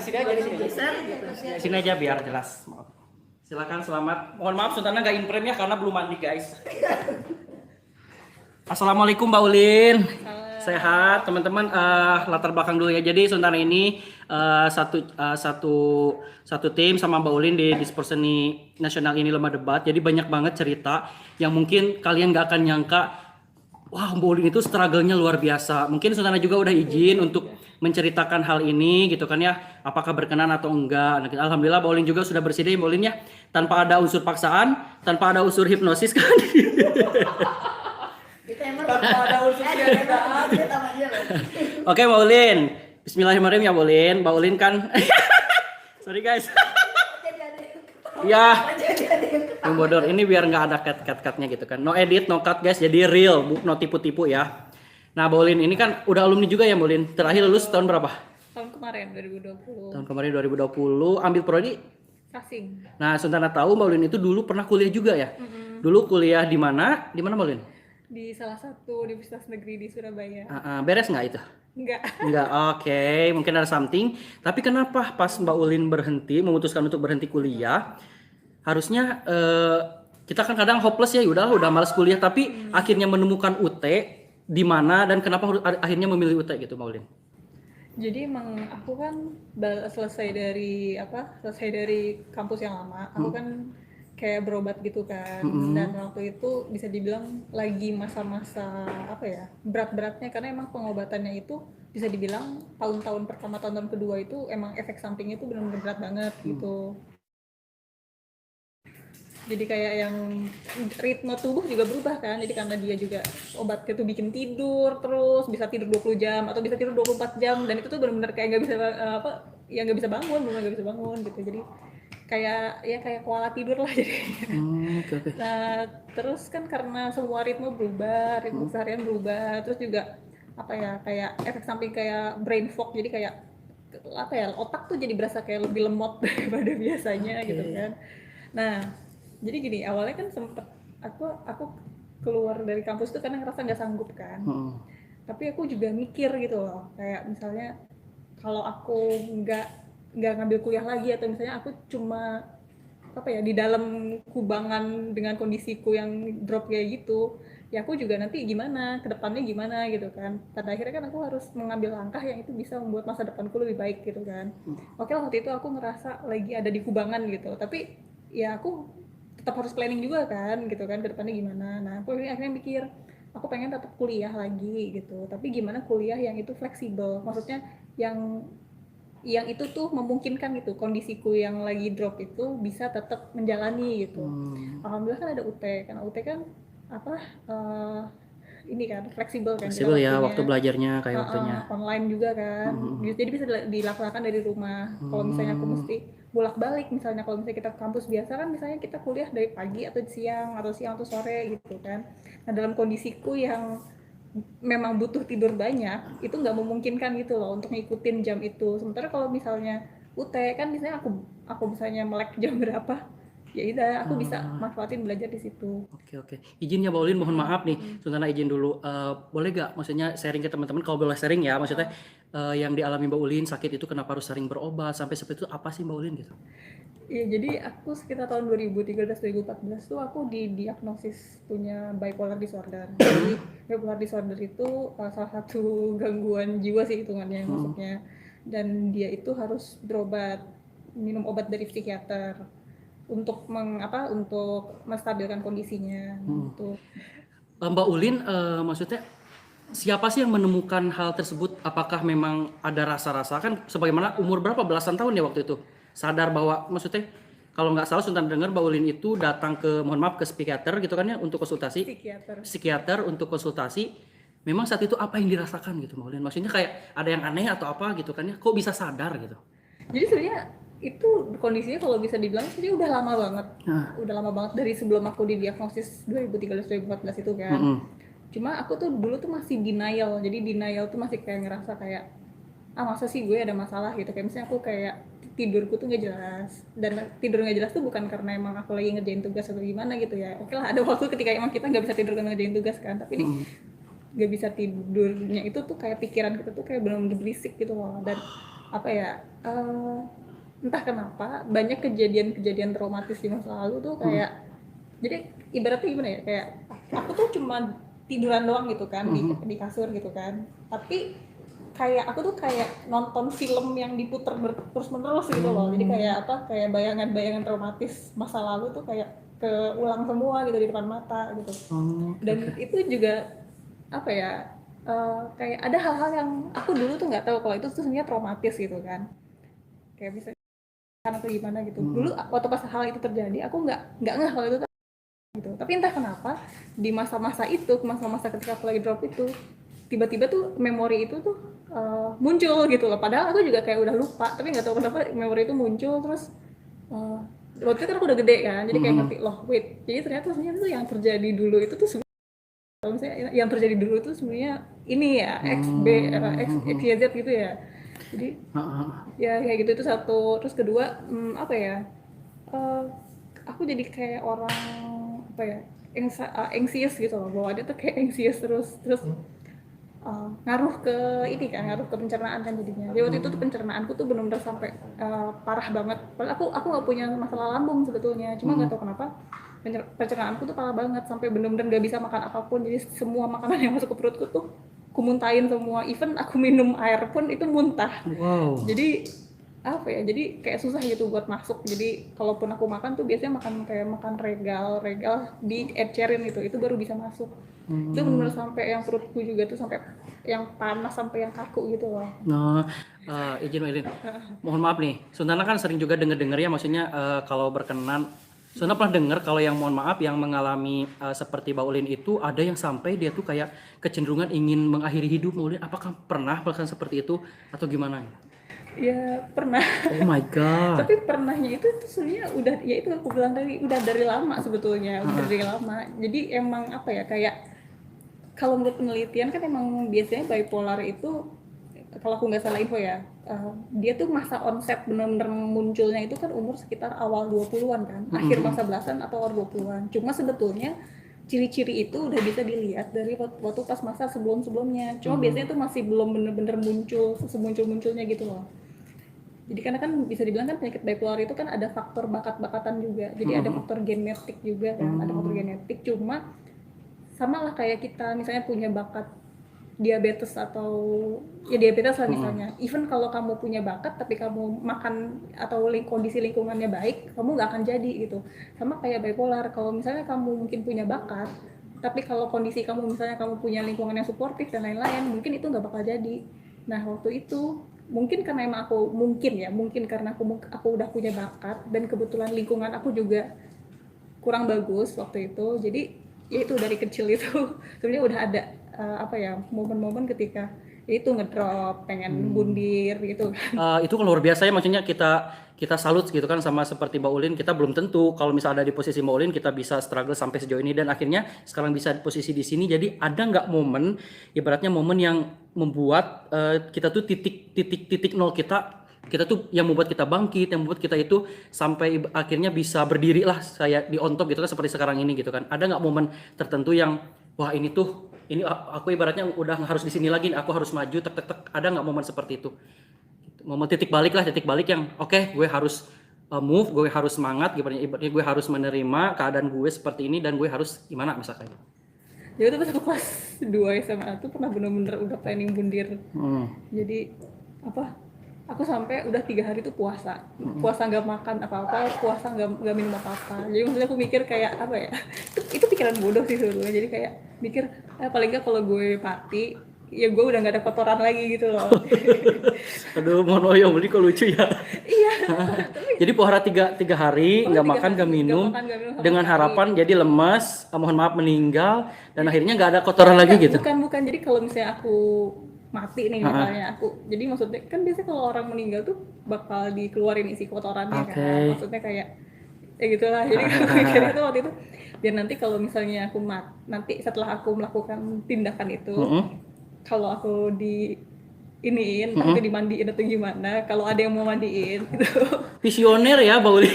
sini aja di sini. Di sini aja biar jelas. Maaf. Silakan selamat. Mohon maaf Sultana nggak in frame ya karena belum mandi guys. Assalamualaikum Mbak Ulin. Sehat teman-teman. Latar belakang dulu ya. Jadi Sultana ini satu tim sama Mbak Ulin di Disperseni Nasional ini lomba debat. Jadi banyak banget cerita yang mungkin kalian nggak akan nyangka. Wah, Mbak Ulin itu struggle-nya luar biasa. Mungkin Sultana juga udah izin untuk menceritakan hal ini gitu kan ya. Apakah berkenan atau enggak. Nah, alhamdulillah Mbak Ulin juga sudah bersedia Mbak Ulin ya. Tanpa ada unsur paksaan, tanpa ada unsur hipnosis kan. Tanpa ada unsur keadaan. Oke Mbak Ulin. Bismillahirrahmanirrahim ya Mbak Ulin. Mbak Ulin kan. Sorry guys. Ya, yang bodor ini biar nggak ada cut-nya gitu kan. No edit, no cut guys. Jadi real, no tipu-tipu ya. Nah, Mbak Ulin ini kan udah alumni juga ya Mbak Ulin. Terakhir lulus tahun berapa? Tahun kemarin 2020. Tahun kemarin 2020. Ambil prodi? Kasing. Nah, Sultana tahu Mbak Ulin itu dulu pernah kuliah juga ya. Dulu kuliah di mana? Di mana Mbak Ulin? Di salah satu universitas negeri di Surabaya. Beres nggak itu? Enggak, oke. Mungkin ada something. Tapi kenapa pas Mbak Ulin memutuskan untuk berhenti kuliah? Harusnya kita kan kadang hopeless ya, udah malas kuliah. Tapi akhirnya menemukan UT di mana dan kenapa akhirnya memilih UT gitu Mbak Ulin? Jadi emang aku kan selesai dari kampus yang lama. Aku kan kayak berobat gitu kan, dan waktu itu bisa dibilang lagi masa-masa berat-beratnya karena emang pengobatannya itu bisa dibilang tahun-tahun pertama, tahun-tahun kedua itu emang efek sampingnya itu benar-benar berat banget gitu. Jadi kayak yang ritme tubuh juga berubah kan, jadi karena dia juga obat itu bikin tidur terus bisa tidur 20 jam atau bisa tidur 24 jam dan itu tuh benar-benar kayak nggak bisa bangun gitu. Jadi kayak koala tidur lah jadinya. Okay. Nah terus kan karena semua ritme keseharian berubah, terus juga kayak efek samping kayak brain fog, jadi kayak otak tuh jadi berasa kayak lebih lemot daripada biasanya gitu kan. Nah jadi gini, awalnya kan sempet aku keluar dari kampus tuh karena ngerasa nggak sanggup kan. Tapi aku juga mikir gitu loh, kayak misalnya kalau aku nggak ngambil kuliah lagi atau misalnya aku cuma di dalam kubangan dengan kondisiku yang drop kayak gitu, ya aku juga nanti gimana, kedepannya gimana gitu kan. Pada akhirnya kan aku harus mengambil langkah yang itu bisa membuat masa depanku lebih baik gitu kan. Oke lah, waktu itu aku ngerasa lagi ada di kubangan gitu, tapi ya aku tetap harus planning juga kan gitu kan, kedepannya gimana. Nah aku akhirnya mikir, aku pengen tetap kuliah lagi gitu, tapi gimana kuliah yang itu fleksibel, maksudnya yang itu tuh memungkinkan gitu, kondisiku yang lagi drop itu bisa tetap menjalani gitu. Alhamdulillah kan ada UT, karena UT kan ini kan fleksibel kan, fleksibel ya waktu belajarnya, kayak waktunya online juga kan. Jadi bisa dilaksanakan dari rumah. Kalau misalnya aku mesti bolak-balik, misalnya kalau misalnya kita kampus biasa kan, misalnya kita kuliah dari pagi atau siang atau sore gitu kan. Nah dalam kondisiku yang memang butuh tidur banyak, itu nggak memungkinkan gitu loh untuk ngikutin jam itu. Sementara kalau misalnya UT kan misalnya aku misalnya melek jam berapa, ya udah aku bisa manfaatin belajar di situ. Oke. Izin ya Mbak Ulin, mohon maaf nih, Sultana izin dulu. Boleh gak maksudnya sharing ke teman-teman, kalau boleh sharing ya, maksudnya yang dialami Mbak Ulin sakit itu kenapa harus sering berobat sampai seperti itu, apa sih Mbak Ulin gitu? Iya, jadi aku sekitar tahun 2013-2014 tuh aku didiagnosis punya bipolar disorder. Jadi bipolar disorder itu salah satu gangguan jiwa sih hitungannya maksudnya. Dan dia itu harus berobat, minum obat dari psikiater untuk untuk menstabilkan kondisinya gitu. Mbak Ulin, maksudnya siapa sih yang menemukan hal tersebut? Apakah memang ada rasa-rasa, kan sebagaimana umur berapa belasan tahun ya waktu itu sadar bahwa, maksudnya kalau nggak salah Sultan dengar Mbak Ulin itu datang ke psikiater gitu kan ya untuk konsultasi, psikiater untuk konsultasi. Memang saat itu apa yang dirasakan gitu Mbak Ulin? Maksudnya kayak ada yang aneh atau apa gitu kan ya, kok bisa sadar gitu? Jadi sebenarnya itu kondisinya kalau bisa dibilang sih udah lama banget. Udah lama banget dari sebelum aku didiagnosis 2013-2014 itu kan. Cuma aku tuh dulu tuh masih denial. Jadi denial tuh masih kayak ngerasa kayak masa sih gue ada masalah gitu. Kayak misalnya aku kayak tidurku tuh nggak jelas, dan tidur nggak jelas tuh bukan karena emang aku lagi ngerjain tugas atau gimana gitu ya. Oke lah, ada waktu ketika emang kita nggak bisa tidur karena ngerjain tugas kan, tapi ini nggak bisa tidurnya itu tuh kayak pikiran kita tuh kayak benar-benar berisik gitu loh. Dan apa ya, entah kenapa banyak kejadian-kejadian traumatis di masa lalu tuh kayak, jadi ibaratnya gimana ya, kayak aku tuh cuma tiduran doang gitu kan di kasur gitu kan, tapi kayak aku tuh kayak nonton film yang diputer terus menerus gitu loh. Jadi kayak apa, kayak bayangan-bayangan traumatis masa lalu tuh kayak keulang semua gitu di depan mata gitu. Dan itu juga apa ya, kayak ada hal-hal yang aku dulu tuh nggak tahu kalau itu tuh sebenarnya traumatis gitu kan, kayak bisa kan atau gimana gitu. Dulu waktu pas hal itu terjadi aku nggak ngeh kalau itu gitu, tapi entah kenapa di masa-masa itu, masa-masa ketika aku lagi drop itu, tiba-tiba tuh memori itu tuh muncul gitu loh, padahal aku juga kayak udah lupa, tapi nggak tahu kenapa memori itu muncul. Terus waktu itu kan aku udah gede kan, jadi kayak ngerti loh, wait, jadi ternyata sebenarnya tuh yang terjadi dulu itu tuh kalau misalnya yang terjadi dulu itu sebenarnya ini ya X B X Y Z gitu ya. Jadi ya kayak gitu, itu satu. Terus kedua, apa ya, aku jadi kayak orang apa ya, anxious gitu loh, bahwa dia tuh kayak anxious terus ngaruh ke ini kan, ngaruh ke pencernaan kan jadinya. Jadi waktu itu tuh pencernaanku tuh benar-benar sampai parah banget. Padahal aku nggak punya masalah lambung sebetulnya, cuma nggak tahu kenapa pencernaanku tuh parah banget sampai benar-benar nggak bisa makan apapun. Jadi semua makanan yang masuk ke perutku tuh aku muntahin semua, even aku minum air pun itu muntah. Jadi apa ya, jadi kayak susah gitu buat masuk. Jadi kalaupun aku makan tuh biasanya makan regal diecerin gitu, itu baru bisa masuk. Itu benar-benar sampai yang perutku juga tuh sampai yang panas, sampai yang kaku gitu loh. Nah, izin mohon maaf nih, Suntana kan sering juga denger ya, maksudnya kalau berkenan, Suntana pernah dengar kalau yang mohon maaf yang mengalami seperti Mbak Ulin itu ada yang sampai dia tuh kayak kecenderungan ingin mengakhiri hidup. Mbak Ulin, apakah pernah melakukan seperti itu atau gimana? Ya pernah. Oh my god. Tapi pernahnya itu sebenarnya udah, ya itu aku bilang tadi, udah dari lama sebetulnya, udah dari lama. Jadi emang apa ya, kayak kalau menurut penelitian kan emang biasanya bipolar itu, kalau aku nggak salah info ya, dia tuh masa onset benar-benar munculnya itu kan umur sekitar awal 20-an kan, akhir masa belasan atau awal 20-an. Cuma sebetulnya ciri-ciri itu udah bisa dilihat dari waktu pas masa sebelum-sebelumnya. Cuma biasanya tuh masih belum bener-bener muncul semuncul-munculnya gitu loh. Jadi karena kan bisa dibilang kan penyakit bipolar itu kan ada faktor bakat-bakatan juga. Jadi ada faktor genetik juga kan, ada faktor genetik. Cuma sama lah kayak kita misalnya punya bakat diabetes atau ya diabetes lah misalnya. Even kalau kamu punya bakat tapi kamu makan atau kondisi lingkungannya baik, kamu nggak akan jadi gitu. Sama kayak bipolar, kalau misalnya kamu mungkin punya bakat, tapi kalau kondisi kamu misalnya kamu punya lingkungan yang suportif dan lain-lain, mungkin itu nggak bakal jadi. Nah waktu itu mungkin karena emang aku mungkin karena aku udah punya bakat dan kebetulan lingkungan aku juga kurang bagus waktu itu. Jadi ya itu dari kecil itu sebenarnya udah ada apa ya, momen-momen ketika itu ngedrop, pengen bundir gitu kan. Itu kan luar biasa ya, maksudnya kita salut gitu kan sama seperti Mbak Ulin. Kita belum tentu kalau misalnya ada di posisi Mbak Ulin kita bisa struggle sampai sejauh ini dan akhirnya sekarang bisa di posisi di sini. Jadi ada nggak momen, ibaratnya momen yang membuat kita tuh titik nol kita tuh yang membuat kita bangkit, yang membuat kita itu sampai akhirnya bisa berdiri lah saya di on top gitu kan, seperti sekarang ini gitu kan. Ada nggak momen tertentu yang wah ini aku ibaratnya udah harus di sini lagi, aku harus maju, ada nggak momen seperti itu? Momen titik balik yang oke, gue harus move, gue harus semangat, ibaratnya gue harus menerima keadaan gue seperti ini dan gue harus gimana misalkan. Jadi itu pas aku kelas 2 SMA tuh pernah bener-bener udah planning bundir. Jadi apa? Aku sampai udah 3 hari tuh puasa nggak makan apa-apa, puasa nggak minum apa-apa. Jadi maksudnya aku mikir kayak apa ya, itu pikiran bodoh sih sebetulnya. Jadi kayak mikir paling nggak kalau gue mati ya gue udah nggak ada kotoran lagi gitu loh. Aduh, mohon ya, beli kok lucu ya. Iya. Jadi puasa tiga hari nggak makan nggak minum dengan harapan jadi lemas, mohon maaf meninggal dan akhirnya nggak ada kotoran lagi gitu. Bukan. Jadi kalau misalnya aku mati nih misalnya jadi maksudnya kan biasanya kalau orang meninggal tuh bakal dikeluarin isi kotorannya kan, maksudnya kayak ya gitulah. Jadi aku mikirnya tuh waktu itu biar nanti kalau misalnya aku nanti setelah aku melakukan tindakan itu, kalau aku iniin, entah itu dimandiin atau gimana, kalau ada yang mau mandiin gitu. Visioner ya Mbak Uli.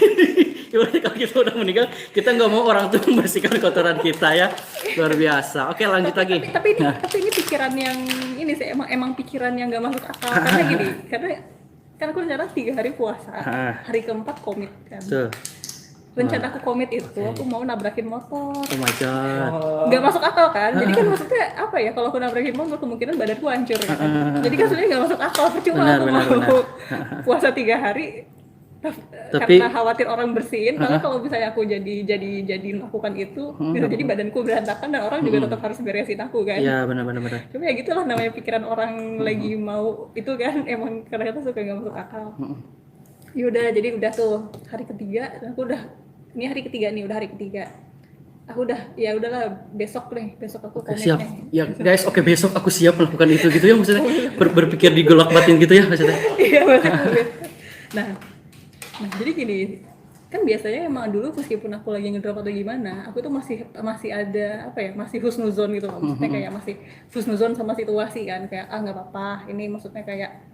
Gimana kalau kita udah meninggal, kita nggak mau orang tuh membersihkan kotoran kita ya. Luar biasa. Oke, lanjut lagi. Tapi ini pikiran yang ini sih, emang pikiran yang nggak masuk akal. Karena gini, karena kan aku rencana 3 hari puasa, hari keempat komit kan. Betul. Rencana aku komit itu aku mau nabrakin motor. Oh my god. Nggak masuk akal kan? Jadi kan maksudnya apa ya? Kalau aku nabrakin motor kemungkinan badanku hancur kan. Jadi kan sebenarnya nggak masuk akal. Percuma aku mau puasa 3 hari Tapi karena khawatir orang bersihin. Karena kalau misalnya aku jadi melakukan itu, bisa jadi badanku berantakan dan orang juga tetap harus beresin aku kan. iya benar. Cuma ya gitulah namanya pikiran orang lagi mau itu kan, emang kadang-kadang suka nggak masuk akal. Yaudah, jadi udah tuh hari ketiga, aku udah ini hari ketiga nih, udah hari ketiga. Aku udah ya udahlah besok aku komit siap. nih. Ya guys, oke besok aku siap melakukan itu gitu ya maksudnya. Berpikir di golak batin gitu ya maksudnya. Iya maksudnya. Nah jadi gini, kan biasanya emang dulu meskipun aku lagi ngedrop atau gimana, aku tuh masih ada apa ya, masih husnuzon gitu loh. Maksudnya kayak masih husnuzon sama situasi kan, kayak nggak apa-apa. Ini maksudnya kayak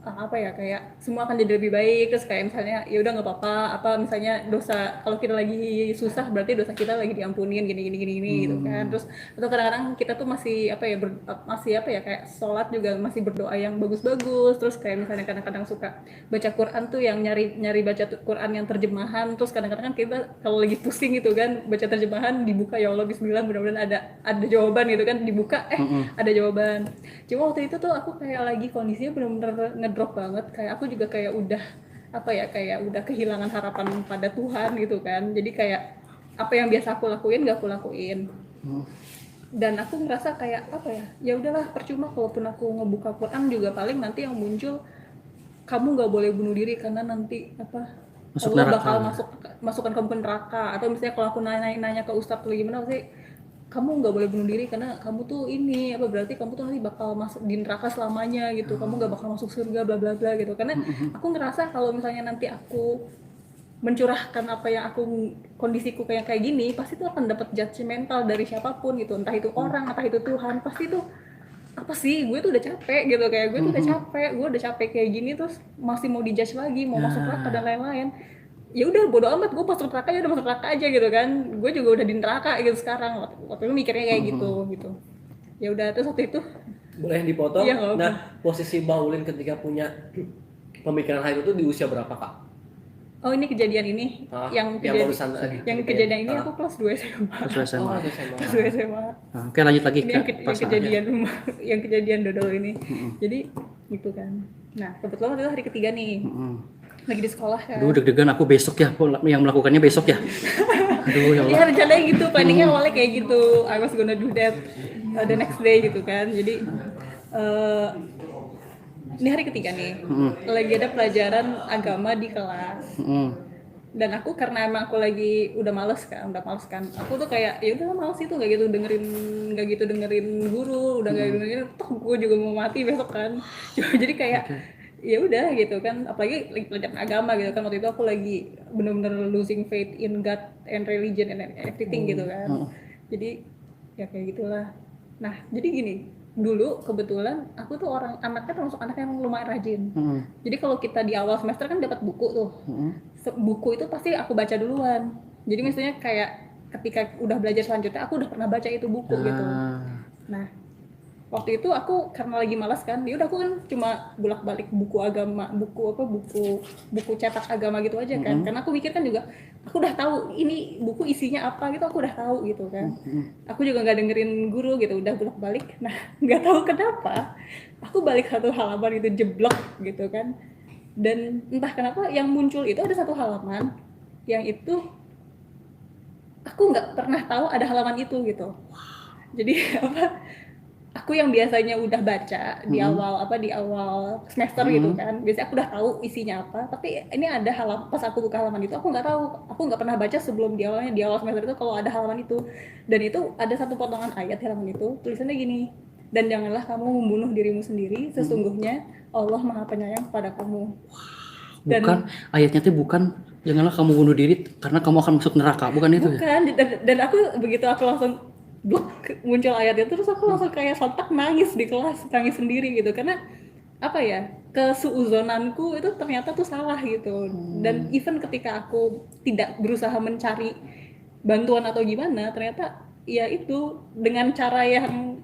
apa ya, kayak semua akan jadi lebih baik. Terus kayak misalnya ya udah nggak apa-apa, apa misalnya dosa, kalau kita lagi susah berarti dosa kita lagi diampunin gini gitu kan. Terus atau kadang-kadang kita tuh masih apa ya kayak sholat juga masih berdoa yang bagus-bagus. Terus kayak misalnya kadang-kadang suka baca Quran tuh yang nyari baca Quran yang terjemahan. Terus kadang-kadang kan kita kalau lagi pusing gitu kan baca terjemahan, dibuka ya Allah bismillah mudah-mudahan ada jawaban gitu kan, dibuka ada jawaban. Cuma waktu itu tuh aku kayak lagi kondisinya benar-benar ngedrop banget, kayak aku juga kayak udah apa ya, kayak udah kehilangan harapan pada Tuhan gitu kan. Jadi kayak apa yang biasa aku lakuin gak aku lakuin. Dan aku ngerasa kayak apa ya udahlah percuma kalaupun aku ngebuka Quran juga paling nanti yang muncul kamu nggak boleh bunuh diri karena nanti apa Masuk Allah neraka. bakal masukkan kamu ke neraka. Atau misalnya kalau aku nanya ke ustadz atau gimana sih, kamu nggak boleh bunuh diri karena kamu tuh ini apa, berarti kamu tuh nanti bakal masuk di neraka selamanya gitu, kamu nggak bakal masuk surga bla bla bla gitu. Karena aku ngerasa kalau misalnya nanti aku mencurahkan apa yang aku kondisiku kayak gini, pasti tuh akan dapat judgmental dari siapapun gitu, entah itu orang entah itu Tuhan. Pasti tuh apa sih, gue tuh udah capek gitu, kayak gue tuh udah capek kayak gini terus masih mau dijudge lagi, mau masuk neraka dan lain-lain. Ya udah bodo amat, gue masuk neraka ya udah masuk neraka aja gitu kan, gue juga udah di neraka gitu sekarang. Waktu itu mikirnya kayak gitu. Ya udah, terus waktu itu boleh dipotong. Iya, nggak apa-apa. Nah, posisi Mbak Ulin ketika punya pemikiran hal itu di usia berapa, Kak? oh ini kejadian ini yang barusan tadi. yang kejadian ini aku kelas 2 SMA. Kelas SMA. Kelas 2 SMA. Nah, oke lanjut lagi Ini yang kejadian dodol ini. Jadi gitu kan. Nah kebetulan waktu itu hari ketiga nih, lagi di sekolah kan. Aduh deg-degan aku besok ya, yang melakukannya besok ya. Aduh ya Allah. Ya rencananya gitu, planningnya awalnya kayak gitu, I was gonna do that the next day gitu kan. Jadi ini hari ketiga nih, lagi ada pelajaran agama di kelas. Dan aku karena emang aku lagi udah males kan, aku tuh kayak ya udah males itu, nggak gitu dengerin guru, udah nggak dengerin, toh gue juga mau mati besok kan. Jadi kayak ya udah gitu kan, apalagi lagi pelajaran agama gitu kan. Waktu itu aku lagi bener-bener losing faith in God and religion and everything gitu kan. Jadi ya kayak gitulah. Nah jadi gini, dulu kebetulan aku tuh anaknya termasuk anak yang lumayan rajin. Jadi kalau kita di awal semester kan dapat buku tuh, buku itu pasti aku baca duluan. Jadi misalnya kayak ketika udah belajar selanjutnya aku udah pernah baca itu buku gitu. Nah waktu itu aku karena lagi malas kan, ya udah aku kan cuma bolak-balik buku agama, buku cetak agama gitu aja kan. Karena aku mikir kan juga aku udah tahu ini buku isinya apa gitu, aku udah tahu gitu kan. Aku juga nggak dengerin guru gitu, udah bolak-balik. Nah nggak tahu kenapa aku balik satu halaman itu jeblok gitu kan. Dan entah kenapa yang muncul itu ada satu halaman yang itu aku nggak pernah tahu ada halaman itu gitu. Jadi apa, aku yang biasanya udah baca di awal semester gitu kan, biasanya aku udah tahu isinya apa, tapi ini ada pas aku buka halaman itu aku nggak tahu, aku nggak pernah baca sebelum di awal semester itu kalau ada halaman itu. Dan itu ada satu potongan ayat di halaman itu, tulisannya gini, dan janganlah kamu membunuh dirimu sendiri, sesungguhnya Allah Maha Penyayang pada kamu. Bukan, ayatnya tuh bukan janganlah kamu bunuh diri karena kamu akan masuk neraka, bukan itu ya? Bukan, dan aku begitu aku langsung blok muncul ayatnya, terus aku langsung kayak sontak nangis di kelas, nangis sendiri gitu. Karena apa ya, kesuuzonanku itu ternyata tuh salah gitu. Dan even ketika aku tidak berusaha mencari bantuan atau gimana, ternyata ya itu dengan cara yang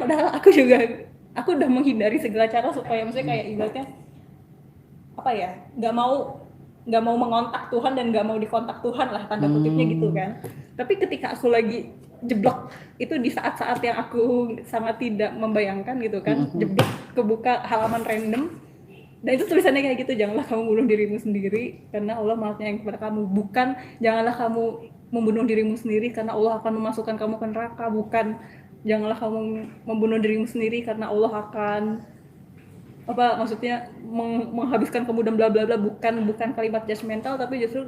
padahal aku udah menghindari segala cara supaya maksudnya kayak ibaratnya apa ya, nggak mau mengontak Tuhan dan nggak mau dikontak Tuhan lah, tanda kutipnya gitu kan. Tapi ketika aku lagi jeblok itu di saat-saat yang aku sangat tidak membayangkan gitu kan, jeblok kebuka halaman random dan itu tulisannya kayak gitu, janganlah kamu bunuh dirimu sendiri karena Allah Maha Penyayang kepada kamu, bukan janganlah kamu membunuh dirimu sendiri karena Allah akan memasukkan kamu ke neraka, bukan janganlah kamu membunuh dirimu sendiri karena Allah akan apa maksudnya menghabiskan kamu dan bla bla bla, bukan kalimat judgmental tapi justru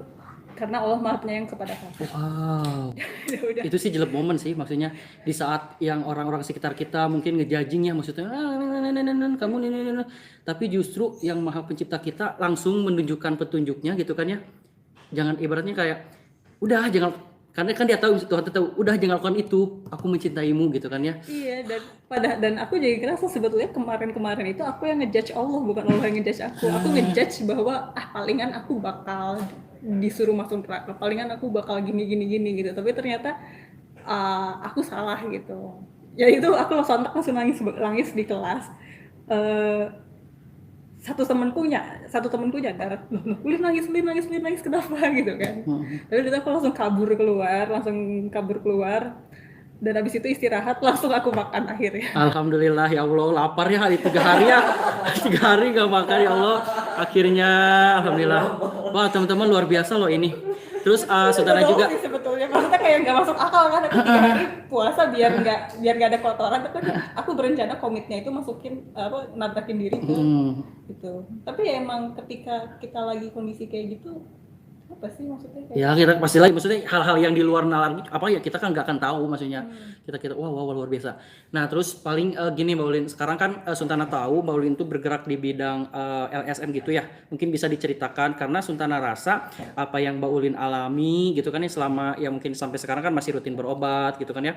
karena Allah Maha Penyayang kepada kamu. Wow. Ya udah. Itu sih jelek momen sih, maksudnya di saat yang orang-orang sekitar kita mungkin ngejudging ya, maksudnya kamu ini, tapi justru yang Maha Pencipta kita langsung menunjukkan petunjuknya gitu kan ya. Jangan ibaratnya kayak udah jangan, karena kan dia tahu, Tuhan tahu, udah jangan lakukan itu, aku mencintaimu gitu kan ya. Iya, dan aku jadi ngerasa sebetulnya kemarin itu aku yang ngejudge Allah, bukan Allah yang ngejudge aku. Aku ngejudge bahwa palingan aku bakal disuruh masuk neraka, palingan aku bakal gini gitu. Tapi ternyata aku salah gitu. Ya itu aku langsung nangis di kelas. Satu temanku nyadar, Ulin nangis kenapa gitu kan. Tapi itu aku langsung kabur keluar dan habis itu istirahat, langsung aku makan akhirnya. Alhamdulillah ya Allah, lapar ya hari 3 hari ya. 3 hari gak makan ya Allah. Akhirnya alhamdulillah. Wah, teman-teman luar biasa loh ini. Terus saudara juga sih sebetulnya, maksudnya kayak nggak masuk akal kan, aku 3 hari puasa biar nggak ada kotoran, tapi aku berencana komitnya itu masukin nabrakin diri gitu. Tapi ya emang ketika kita lagi kondisi kayak gitu, apa sih maksudnya kayak ya kita pasti lagi, maksudnya hal-hal yang di luar nalar apa ya, kita kan nggak akan tahu, maksudnya kita wow luar biasa. Nah terus paling gini Mbak Ulin, sekarang kan Suntana tahu Mbak Ulin itu bergerak di bidang LSM gitu ya, mungkin bisa diceritakan karena Suntana rasa apa yang Mbak Ulin alami gitu kan ya selama ya mungkin sampai sekarang kan masih rutin berobat gitu kan ya.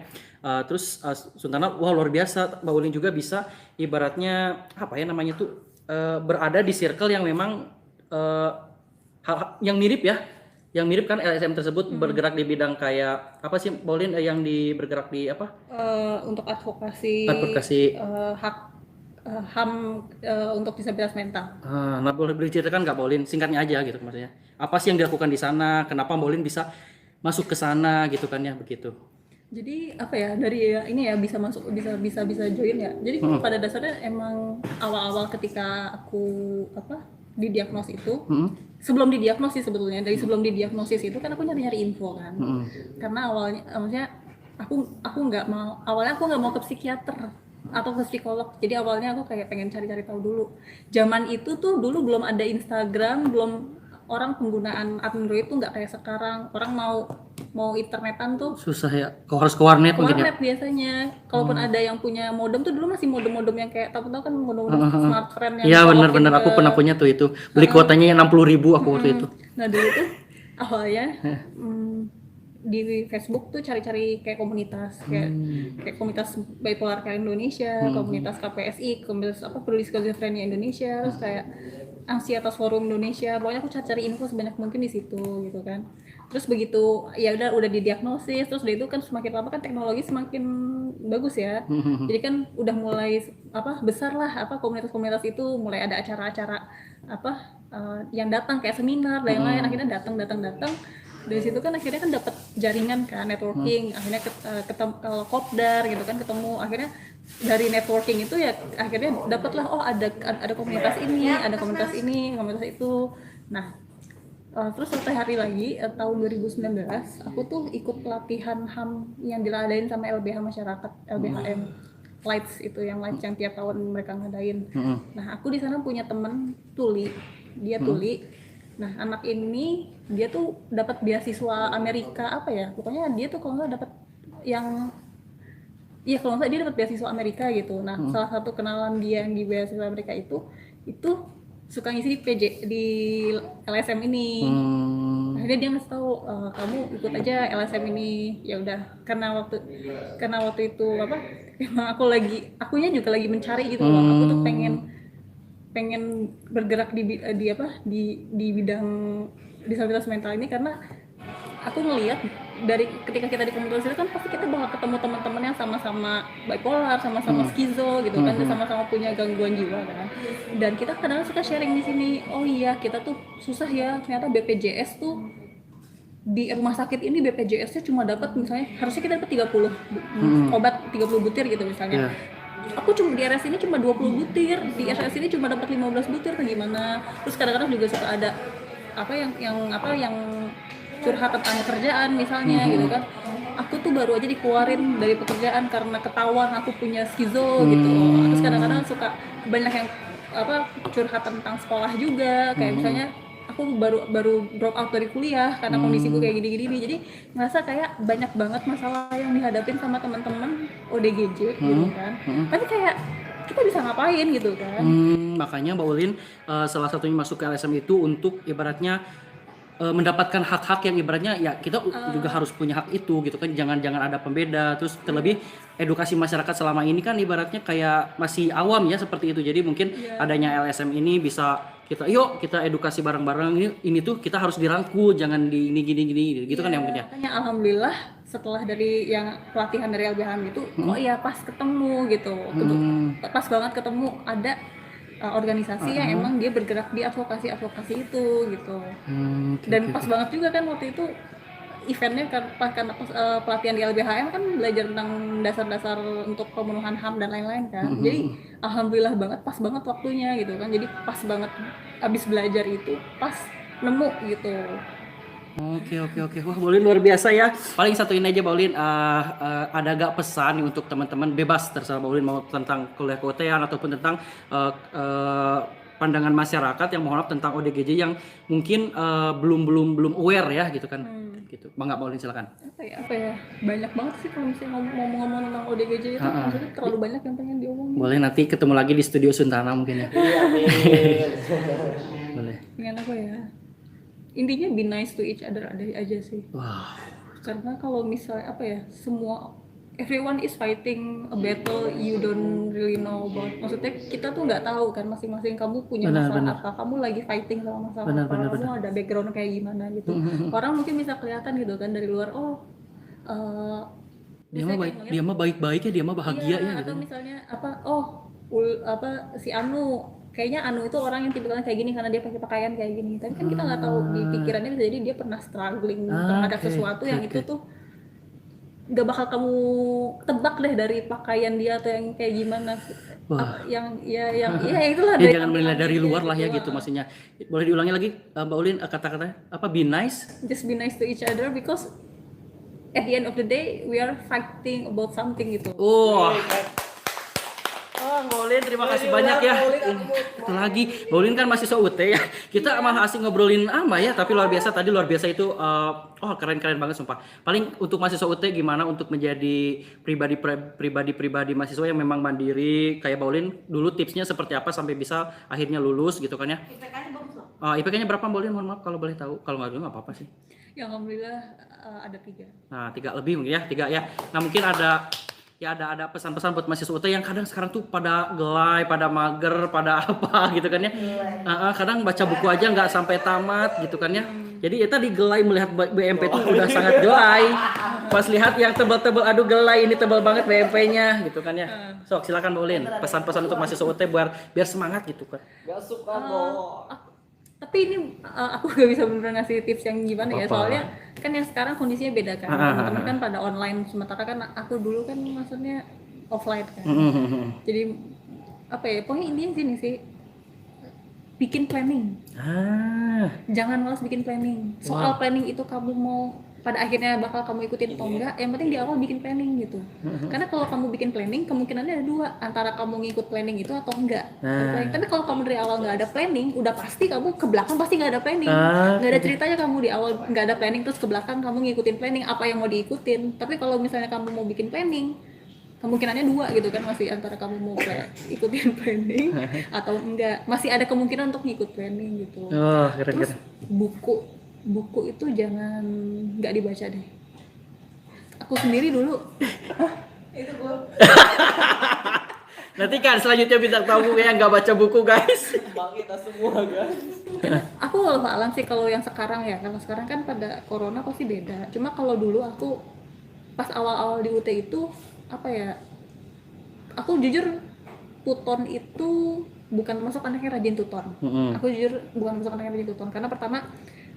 Terus Suntana luar biasa, Mbak Ulin juga bisa ibaratnya apa ya namanya tuh berada di circle yang memang hal yang mirip ya, yang mirip kan LSM tersebut bergerak di bidang kayak apa sih Paulin yang bergerak di apa? Untuk advokasi hak HAM untuk disabilitas mental. Nah boleh diceritakan nggak Paulin, singkatnya aja gitu maksudnya. Apa sih yang dilakukan di sana? Kenapa Paulin bisa masuk ke sana gitu kan ya begitu? Jadi apa ya, dari ini ya bisa masuk, bisa join ya. Jadi pada dasarnya emang awal-awal ketika aku didiagnosis itu, sebelum didiagnosis sebetulnya, sebelum didiagnosis itu kan aku nyari info kan. Karena awalnya maksudnya aku nggak mau ke psikiater atau ke psikolog. Jadi awalnya aku kayak pengen cari-cari tahu dulu. Zaman itu tuh dulu belum ada Instagram, belum, orang penggunaan Android tuh nggak kayak sekarang. Orang mau internetan tuh susah ya, harus ke warnet mungkin ya. Warnet biasanya. Kalaupun ada yang punya modem tuh dulu masih modem yang kayak tahu kan modem smartphone yang iya benar aku pernah punya tuh itu, beli kuotanya 60.000 aku waktu itu. Nah dulu tuh awalnya di Facebook tuh cari-cari kayak komunitas kayak komunitas bipolar care Indonesia, komunitas KPSI, komunitas peduli skizofrenia Indonesia, terus kayak Ansietas Forum Indonesia. Pokoknya aku cari info sebanyak mungkin di situ gitu kan. Terus begitu ya udah didiagnosis, terus dari itu kan semakin lama kan teknologi semakin bagus ya. Jadi kan udah mulai besar lah komunitas-komunitas itu, mulai ada acara-acara yang datang kayak seminar dan lain-lain. Akhirnya datang. Dari situ kan akhirnya kan dapat jaringan kan, networking. Akhirnya ketemu kopdar gitu kan, ketemu. Akhirnya dari networking itu ya akhirnya dapatlah ada komunitas ini, ada komunitas ini, komunitas itu. Nah, terus suatu hari lagi tahun 2019 aku tuh ikut pelatihan HAM yang diadain sama LBH Masyarakat, LBHM Lights itu, yang Lights yang tiap tahun mereka ngadain. Nah, aku di sana punya temen Tuli, dia Tuli. Nah, anak ini dia tuh dapat beasiswa Amerika pokoknya dia tuh kalau nggak dapat kalau nggak dia dapat beasiswa Amerika gitu. Nah, salah satu kenalan dia yang di beasiswa Amerika itu suka ngisi di LSM ini. Akhirnya dia ngasih tahu, kamu ikut aja LSM ini. Ya udah, karena waktu itu emang akunya juga lagi mencari gitu loh. Aku tuh pengen bergerak di bidang disabilitas mental ini karena aku ngelihat dari ketika kita di komunitas itu kan pasti kita bakal ketemu teman-teman yang sama-sama bipolar, sama-sama skizo gitu kan, sama-sama punya gangguan jiwa kan. Dan kita kadang suka sharing di sini, oh iya kita tuh susah ya, ternyata BPJS tuh di rumah sakit ini BPJS-nya cuma dapat misalnya harusnya kita dapat 30 obat 30 butir gitu misalnya. Aku cuma di RS ini cuma 20 butir, di RS ini cuma dapat 15 butir atau gimana. Terus kadang-kadang juga suka ada yang curhat tentang kerjaan misalnya gitu kan. Aku tuh baru aja dikeluarin dari pekerjaan karena ketahuan aku punya skizo gitu. Terus kadang-kadang suka banyak yang curhat tentang sekolah juga, kayak misalnya aku baru drop out dari kuliah karena kondisiku kayak gini-gini. Jadi ngerasa kayak banyak banget masalah yang dihadapin sama teman-teman ODGJ gitu kan. Tapi kayak kita bisa ngapain gitu kan. Makanya Mbak Ulin salah satunya masuk ke LSM itu untuk ibaratnya mendapatkan hak-hak yang ibaratnya ya kita juga harus punya hak itu gitu kan, jangan ada pembeda. Terus terlebih edukasi masyarakat selama ini kan ibaratnya kayak masih awam ya seperti itu. Jadi mungkin adanya LSM ini bisa kita edukasi bareng-bareng, ini tuh kita harus dirangkul, jangan di ini gini gitu kan ya mungkin ya. Makanya alhamdulillah setelah dari yang pelatihan dari LBHM itu oh iya pas ketemu gitu. Pas banget ketemu ada organisasi yang emang dia bergerak di advokasi itu gitu. Dan pas banget juga kan waktu itu eventnya karena pelatihan di LBHM kan belajar tentang dasar-dasar untuk pemenuhan HAM dan lain-lain kan. Jadi alhamdulillah banget pas banget waktunya gitu kan. Jadi pas banget abis belajar itu pas nemu gitu. Oke. Wah, Mbak Ulin luar biasa ya. Paling satu ini aja Mbak Ulin, ada gak pesan nih untuk teman-teman, bebas terserah Mbak Ulin, mau tentang kuliah keotean ataupun tentang pandangan masyarakat yang mohon maaf tentang ODGJ yang mungkin belum aware ya gitu kan. Gitu. Bang Mbak Ulin silakan. Apa ya? Banyak banget sih kalau misalnya ngomong tentang ODGJ itu maksudnya terlalu banyak yang pengen diomongin. Boleh nanti ketemu lagi di studio Suntana mungkin ya. Boleh. Dengan apa ya? Intinya be nice to each other aja sih. Wow. Karena kalau misalnya everyone is fighting a battle you don't really know about. Maksudnya kita tuh nggak tahu kan masing-masing kamu punya masalah apa, kamu lagi fighting sama masalah apa, kamu ada background kayak gimana gitu. Orang mungkin bisa kelihatan gitu kan dari luar, dia mah baik-baik ya, dia mah bahagia ya gitu. Atau misalnya si Anu kayaknya Anu itu orang yang tipikalnya kayak gini karena dia pakai pakaian kayak gini. Tapi kan kita nggak tahu di pikirannya bisa jadi dia pernah struggling terhadap sesuatu yang itu tuh nggak bakal kamu tebak deh dari pakaian dia atau yang kayak gimana. Yang itulah. Ya, jangan menilai dari luar lah ya gitu maksudnya. Boleh diulangi lagi Mbak Ulin kata-kata apa? Be nice. Just be nice to each other because at the end of the day we are fighting about something gitu. Mbak Ulin terima kasih banyak ya. Itu lagi Mbak Ulin kan mahasiswa UT ya. Kita malah asik ngobrolin ya, tapi luar biasa itu keren banget sumpah. Paling untuk mahasiswa UT gimana untuk menjadi pribadi mahasiswa yang memang mandiri kayak Mbak Ulin dulu, tipsnya seperti apa sampai bisa akhirnya lulus gitu kan ya. IPK-nya bagus loh. IPK-nya berapa Mbak Ulin? Mohon maaf kalau boleh tahu. Kalau nggak apa-apa sih. Ya alhamdulillah ada 3. Nah, 3 lebih mungkin ya, 3 ya. Nah, mungkin ada pesan-pesan buat mahasiswa UT yang kadang sekarang tuh pada gelai, pada mager, pada apa gitu kan ya. Kadang baca buku aja nggak sampai tamat gitu kan ya. Jadi kita digelai melihat BMP tuh udah sangat gelai. Pas lihat yang tebal-tebal, aduh gelai ini tebal banget BMP-nya gitu kan ya. Sok silakan Mbak Ulin, pesan-pesan untuk mahasiswa UT biar semangat gitu kan. Gak suka boh. Tapi ini aku gak bisa benar-benar ngasih tips yang gimana ya, soalnya kan yang sekarang kondisinya beda kan. Teman-teman kan pada online, sementara kan aku dulu kan maksudnya offline kan. Jadi pokoknya intinya gini sih, bikin planning. Jangan malas bikin planning. Soal planning itu kamu mau pada akhirnya bakal kamu ikutin atau enggak, yang penting di awal bikin planning gitu. Karena kalau kamu bikin planning, kemungkinannya ada 2, antara kamu ngikut planning itu atau enggak. Tapi kalau kamu dari awal nggak ada planning, udah pasti kamu ke belakang pasti nggak ada planning. Nggak ada ceritanya kamu di awal nggak ada planning terus ke belakang kamu ngikutin planning apa yang mau diikutin. Tapi kalau misalnya kamu mau bikin planning, kemungkinannya 2 gitu kan, masih antara kamu mau ikutin planning atau enggak, masih ada kemungkinan untuk ngikut planning gitu. Terus buku itu jangan nggak dibaca deh. Aku sendiri dulu itu gue Nanti kan selanjutnya bintang tamu yang nggak baca buku guys. Bang kita semua guys. Aku walau alam sih kalau yang sekarang ya, kalau sekarang kan pada corona pasti beda. Cuma kalau dulu aku pas awal-awal di UT itu apa ya, aku jujur tuton itu bukan masuk anak yang rajin tuton. Aku jujur bukan masuk anak yang rajin tuton karena pertama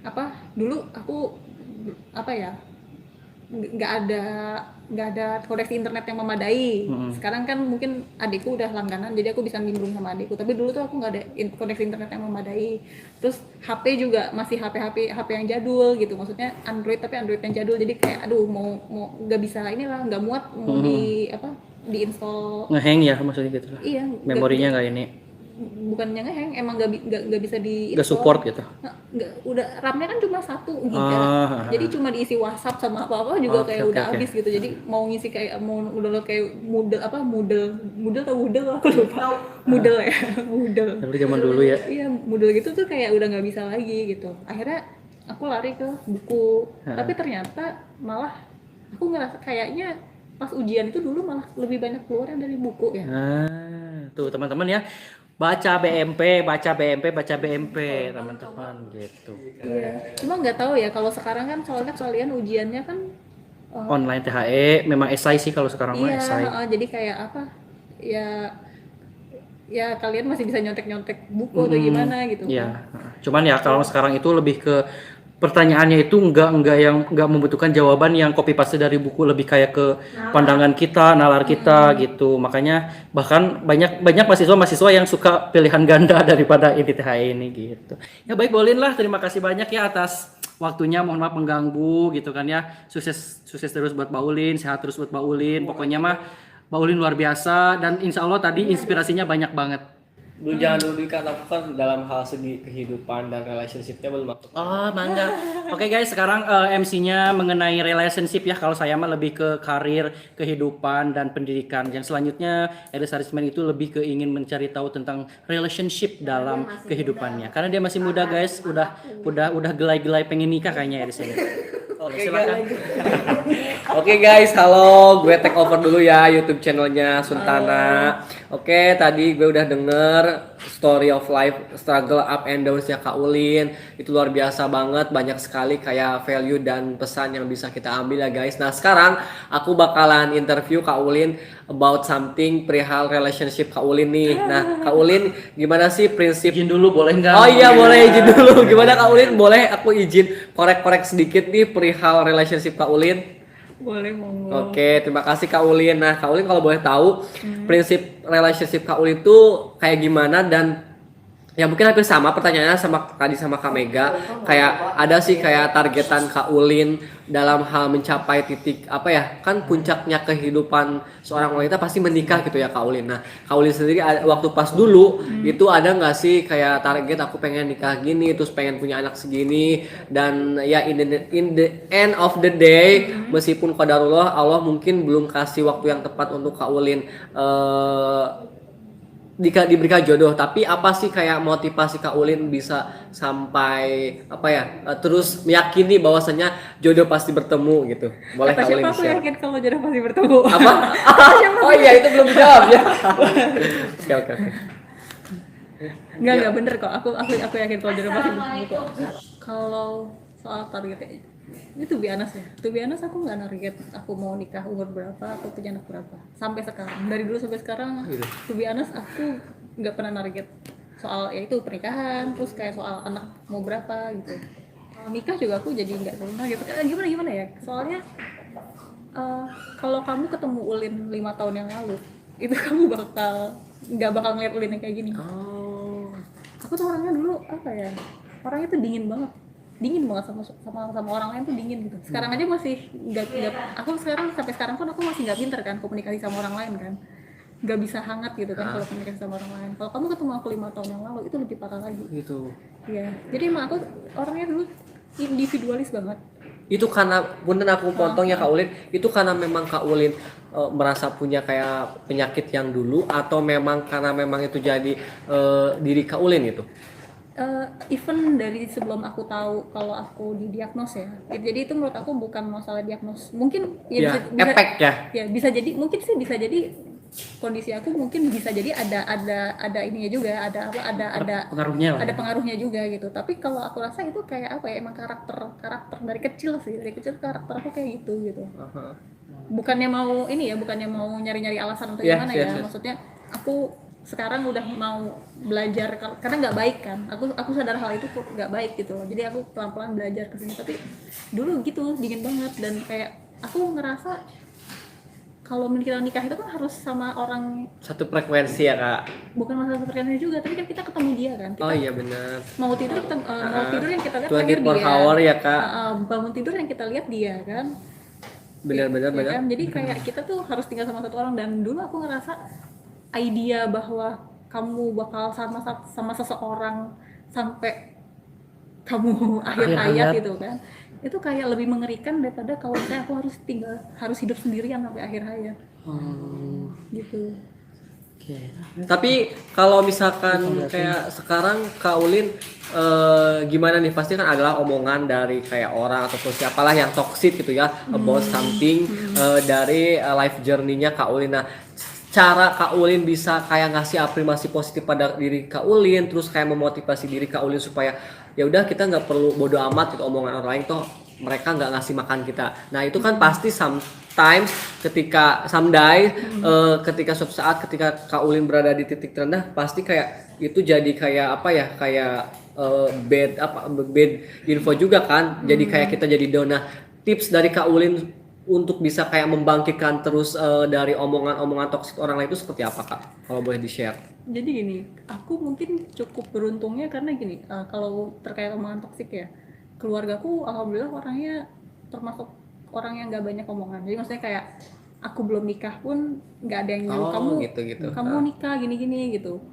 apa dulu aku apa ya nggak ada koneksi internet yang memadai. Sekarang kan mungkin adikku udah langganan jadi aku bisa nimbrung sama adikku, tapi dulu tuh aku nggak ada koneksi internet yang memadai. Terus HP juga masih HP yang jadul gitu, maksudnya Android tapi Android yang jadul, jadi kayak aduh mau nggak bisa inilah, nggak muat mau di apa diinstal. Ngehang ya maksudnya gitu lah. Iya, Memorinya nggak ini. bukannya ngehang, emang nggak bisa di Nggak support gitu. nggak, udah RAM-nya kan cuma 1 GB, jadi cuma diisi WhatsApp sama apa juga kayak udah habis gitu. Jadi mau ngisi kayak mau download kayak Moodle atau Moodle aku lupa. Moodle ya Moodle Dulu zaman dulu ya. iya Moodle gitu tuh kayak udah nggak bisa lagi gitu. Akhirnya aku lari ke buku, tapi ternyata malah aku ngerasa kayaknya pas ujian itu dulu malah lebih banyak keluar dari buku ya. Nah, tuh teman-teman ya. Baca BMP teman-teman gitu. Iya. Cuma nggak tahu ya kalau sekarang kan soalnya kalian ujiannya kan Online THE memang esai sih kalau sekarang mah iya, esai. jadi kayak apa? Ya kalian masih bisa nyontek-nyontek buku atau gimana gitu. Iya. Cuman ya kalau sekarang itu lebih ke pertanyaannya itu nggak membutuhkan jawaban yang copy paste dari buku, lebih kayak ke pandangan kita, nalar kita gitu. Makanya bahkan banyak mahasiswa yang suka pilihan ganda daripada IPTHE ini gitu. Ya baik Bolin lah, terima kasih banyak ya atas waktunya, mohon maaf mengganggu gitu kan ya. Sukses terus buat Mbak Ulin, sehat terus buat Mbak Ulin. Pokoknya mah Mbak Ulin luar biasa dan insya Allah tadi inspirasinya banyak banget. Dulu jangan dulu dikatakan dalam hal segi kehidupan dan relationship-nya belum masuk. Oh, mangga. Oke guys, sekarang MC-nya mengenai relationship ya. Kalau saya mah lebih ke karir, kehidupan dan pendidikan. Yang selanjutnya Elis Harisman itu lebih ke ingin mencari tahu tentang relationship dalam kehidupannya. Karena dia masih muda guys, udah gelai-gelai pengen nikah kayaknya Elis ini. Oke, silakan. Oke guys, halo, gue take over dulu ya YouTube channelnya Suntana. Oke, tadi gue udah denger story of life, struggle up and downs-nya Kak Ulin. Itu luar biasa banget, banyak sekali kayak value dan pesan yang bisa kita ambil ya guys. Nah sekarang aku bakalan interview Kak Ulin about something perihal relationship Kak Ulin nih. Nah Kak Ulin gimana sih prinsip? Izin dulu boleh nggak? Oh iya boleh izin dulu. Gimana Kak Ulin? Boleh aku izin korek-korek sedikit nih perihal relationship Kak Ulin? Boleh monggo. Oke, terima kasih Kak Ulin. Nah, Kak Ulin kalau boleh tahu prinsip relationship Kak Ulin itu kayak gimana, dan ya mungkin hampir sama pertanyaannya sama tadi sama Kak Mega. Kayak ada sih kayak targetan Kak Ulin dalam hal mencapai titik apa ya? Kan puncaknya kehidupan seorang wanita pasti menikah gitu ya Kak Ulin. Nah, Kak Ulin sendiri waktu pas dulu itu ada nggak sih kayak target aku pengen nikah gini, terus pengen punya anak segini, dan ya in the end of the day meskipun qadarullah Allah mungkin belum kasih waktu yang tepat untuk Kak Ulin diberikan jodoh, tapi apa sih kayak motivasi Kak Ulin bisa sampai apa ya terus meyakini bahwasanya jodoh pasti bertemu gitu. Boleh Kak Ulin Siapa aku share? yakin kalau jodoh pasti bertemu. Apa? Oh iya itu belum dijawab ya. Oke. Enggak bener kok. Aku yakin kalau jodoh pasti bertemu kok. Kalau soal targetnya itu biasa ya. Itu biasa aku nggak target aku mau nikah umur berapa, aku punya anak berapa. Sampai sekarang, dari dulu sampai sekarang, to be honest aku nggak pernah target soal ya itu pernikahan, terus kayak soal anak mau berapa gitu. Nikah juga aku jadi nggak pernah gitu. Gimana ya? Soalnya kalau kamu ketemu Ulin 5 tahun yang lalu, itu kamu nggak bakal ngeliat Ulin yang kayak gini. Aku tuh orangnya dulu apa ya? Orangnya tuh dingin banget sama orang lain tuh dingin gitu. Sekarang aja masih nggak aku sampai sekarang pun aku masih nggak pinter kan komunikasi sama orang lain kan, nggak bisa hangat gitu kan kalau komunikasi sama orang lain. Kalau kamu ketemu aku 5 tahun yang lalu itu lebih parah lagi Gitu. ya. Jadi emang aku orangnya dulu individualis banget. Itu karena punten aku potong ya Kak Ulin, itu karena memang Kak Ulin merasa punya kayak penyakit yang dulu, atau memang karena memang itu jadi diri Kak Ulin gitu? Even dari sebelum aku tahu kalau aku didiagnos ya, jadi itu menurut aku bukan masalah diagnos, mungkin Ya, efek ya. Ya bisa jadi, mungkin sih bisa jadi kondisi aku mungkin bisa jadi ada ininya juga, ada pengaruhnya lah. ada pengaruhnya juga gitu. Tapi kalau aku rasa itu kayak apa ya, emang karakter dari kecil karakter aku kayak gitu. Bukannya mau nyari-nyari alasan atau gimana ya. Maksudnya aku sekarang udah mau belajar karena nggak baik kan. Aku sadar hal itu kok nggak baik gitu loh. Jadi aku pelan-pelan belajar ke sini. Tapi dulu gitu dingin banget, dan kayak aku ngerasa kalau kita nikah itu kan harus sama orang, Satu frekuensi ya kak. bukan masalah seperti juga, tapi kan kita ketemu dia kan. Kita Oh iya benar. mau tidur yang kita lihat 24 dia. hour ya kak. Bangun tidur yang kita lihat dia kan. Benar. Kan? Jadi kayak kita tuh harus tinggal sama satu orang, dan dulu aku ngerasa idea bahwa kamu bakal sama seseorang sampai kamu akhir hayat itu kan, itu kayak lebih mengerikan daripada kalau misalnya aku harus hidup sendirian sampai akhir hayat. Gitu. Oke. Tapi kalau misalkan kayak sekarang Kak Ulin gimana nih, pasti kan adalah omongan dari kayak orang ataupun siapalah yang toxic gitu ya about something dari life journey-nya Kak Ulin. Nah, cara Kak Ulin bisa kayak ngasih afirmasi positif pada diri Kak Ulin, terus kayak memotivasi diri Kak Ulin supaya ya udah kita nggak perlu bodo amat gitu omongan orang lain, toh mereka nggak ngasih makan kita. Nah itu kan pasti sometimes ketika suatu saat ketika Kak Ulin berada di titik terendah, pasti kayak itu jadi kayak apa ya, kayak bad info juga kan. Jadi kayak kita jadi down. Nah, tips dari Kak Ulin untuk bisa kayak membangkitkan terus dari omongan toksik orang lain itu seperti apa Kak? Kalau boleh di-share. Jadi gini, aku mungkin cukup beruntungnya karena gini, kalau terkait omongan toksik ya, keluargaku alhamdulillah orangnya termasuk orang yang nggak banyak omongan. Jadi maksudnya kayak aku belum nikah pun nggak ada yang nyuruh kamu nikah gini-gini gitu.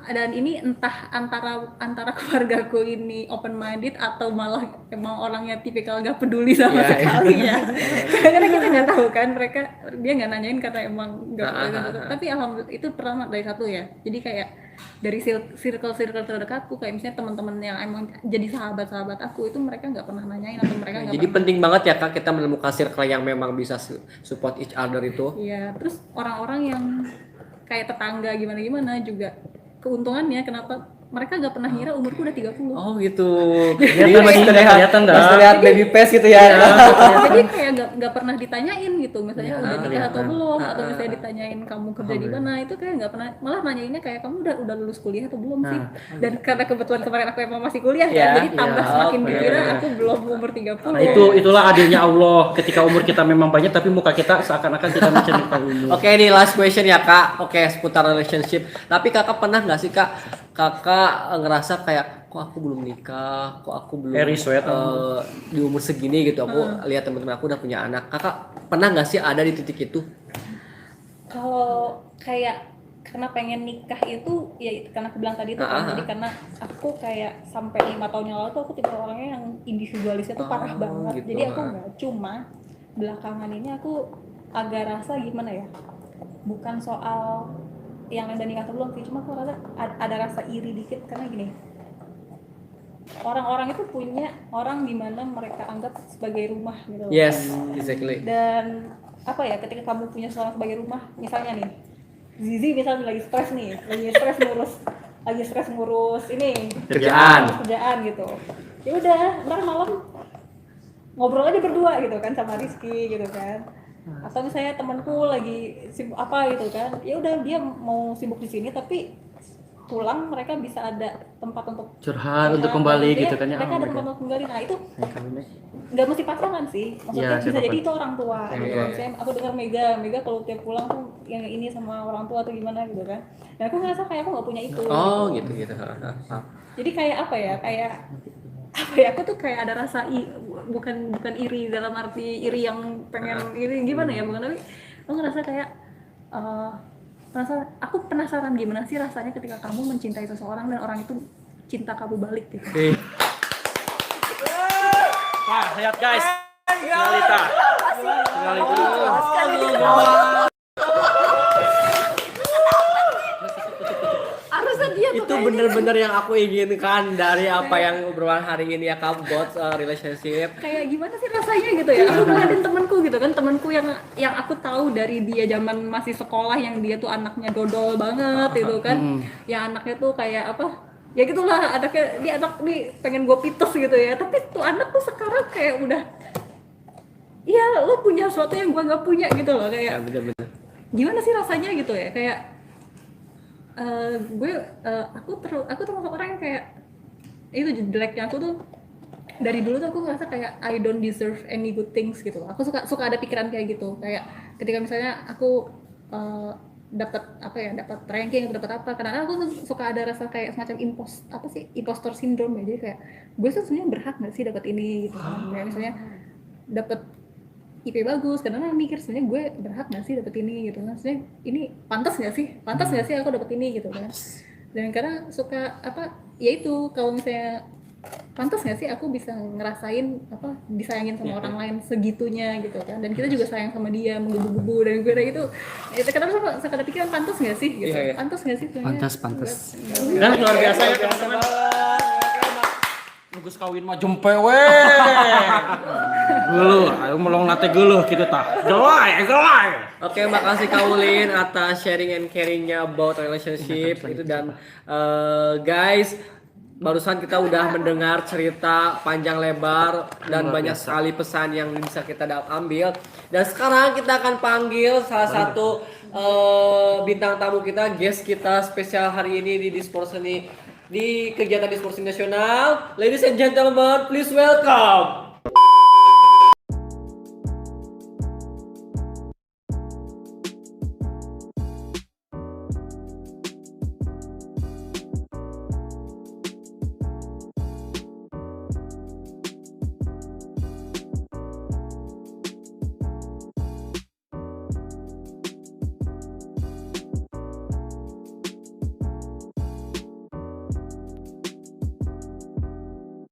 Dan ini entah antara keluargaku ini open minded atau malah emang orangnya tipikal gak peduli sama sekali ya. Karena kita nggak tahu kan, dia nggak nanyain karena emang nggak peduli. Tapi alhamdulillah itu pertama dari satu ya. Jadi kayak dari circle terdekatku, kayak misalnya teman-teman yang emang jadi sahabat aku itu, mereka nggak pernah nanyain atau mereka nggak. Jadi penting banget ya Kak kita menemukan circle yang memang bisa support each other itu. Iya, terus orang-orang yang kayak tetangga gimana juga, keuntungannya kenapa mereka nggak pernah ngira umurku udah 30. Oh gitu. Jadi masih kelihatan dah. Masih lihat baby face gitu ya. Jadi kayak nggak pernah ditanyain gitu, misalnya udah nikah atau belum, atau misalnya ditanyain kamu kerja di mana, itu kayak nggak pernah, malah nanyainnya kayak kamu udah lulus kuliah atau belum sih. Dan karena kebetulan kemarin aku emang masih kuliah kan, jadi tambah semakin dikira aku belum umur 30. Nah, itulah adilnya Allah, ketika umur kita memang banyak tapi muka kita seakan-akan kita menceritakan umur. Oke, ini last question ya Kak. Oke, seputar relationship. Tapi Kakak pernah nggak sih Kak, Kakak ngerasa kayak kok aku belum nikah, kok aku belum di umur segini gitu, aku lihat teman-teman aku udah punya anak. Kakak pernah nggak sih ada di titik itu? Kalau kayak karena pengen nikah itu ya karena aku bilang tadi itu kan, jadi karena aku kayak sampai 5 tahun yang lalu tuh aku tipe orangnya yang individualisnya tuh parah banget gitu. Jadi aku nggak, cuma belakangan ini aku agak rasa gimana ya, bukan soal yang udah nikah atau belum sih, cuma aku rasa ada rasa iri dikit karena gini, orang-orang itu punya orang di mana mereka anggap sebagai rumah gitu. Yes, exactly. Dan apa ya, ketika kamu punya seorang sebagai rumah, misalnya nih Zizi misalnya lagi stres ngurus ini kerjaan gitu, ya udah ntar malam ngobrol aja berdua gitu kan sama Rizky gitu kan. Atau misalnya temanku lagi sibuk apa gitu kan, ya udah dia mau sibuk di sini tapi pulang mereka bisa ada tempat untuk curhat untuk kembali gitu kan ya. Mereka ada tempat untuk kembali. Nah itu nggak mesti pasangan sih, maksudnya bisa jadi itu orang tua. Misalnya aku dengar Mega kalau tiap pulang tuh yang ini sama orang tua atau gimana gitu kan. Dan aku ngerasa kayak aku nggak punya itu. Oh gitu. Jadi kayak apa ya, aku tuh kayak ada rasa bukan iri dalam arti iri yang pengen iri gimana ya, bukan, tapi aku ngerasa kayak aku penasaran gimana sih rasanya ketika kamu mencintai seseorang dan orang itu cinta kamu balik gitu. Wah, lihat guys. Finalita. Harusnya dia tuh Itu kayaknya. bener-bener yang aku inginkan dari apa yang obrolan hari ini ya Kak, buat relationship. Kayak gimana sih rasanya gitu ya, aku ngeliatin temanku gitu kan, temanku yang aku tahu dari dia zaman masih sekolah, yang dia tuh anaknya dodol banget gitu kan, yang anaknya tuh kayak apa ya gitulah, anaknya dia anak nih pengen gue pites gitu ya, tapi tuh anak tuh sekarang kayak udah ya lo punya sesuatu yang gue nggak punya gitu loh, Ya kayak bener-bener. gimana sih rasanya gitu ya, kayak gue aku termasuk orang yang kayak itu jeleknya aku tuh dari dulu tuh aku ngerasa kayak I don't deserve any good things gitu loh. Aku suka ada pikiran kayak gitu, kayak ketika misalnya aku dapat apa ya, dapat ranking atau dapat apa, karena aku suka ada rasa kayak semacam impostor syndrome ya, jadi kayak gue tuh sebenarnya berhak nggak sih dapat ini gitu kan, kayak misalnya dapat IP bagus, karena orang mikir sebenarnya gue berhak nggak sih dapat ini gitu kan, sebenarnya ini pantas nggak sih aku dapat ini gitu kan, dan karena suka apa ya itu, kalau misalnya pantas nggak sih aku bisa ngerasain apa disayangin sama orang lain segitunya gitu kan, dan kita juga sayang sama dia menggebu-gebu, dan gue kayak gitu itu kadang suka ada pikiran pantas nggak sih gitu, Iya. pantas nggak sih sebenarnya. Pantas. Buat- Nah, luar biasa ya teman-teman. Nugus kawin mah jempe weh. Geuluh, ayo melong nate geuluh kitu tah. Gelai. Oke, makasih Kak Ulin atas sharing and caringnya about relationship itu, dan guys, barusan kita udah mendengar cerita panjang lebar dan Luar banyak biasa. sekali pesan yang bisa kita ambil. Dan sekarang kita akan panggil salah satu bintang tamu kita, guest kita spesial hari ini di Dispor Seni, di kegiatan Dispor Seni Nasional. Ladies and gentlemen, please welcome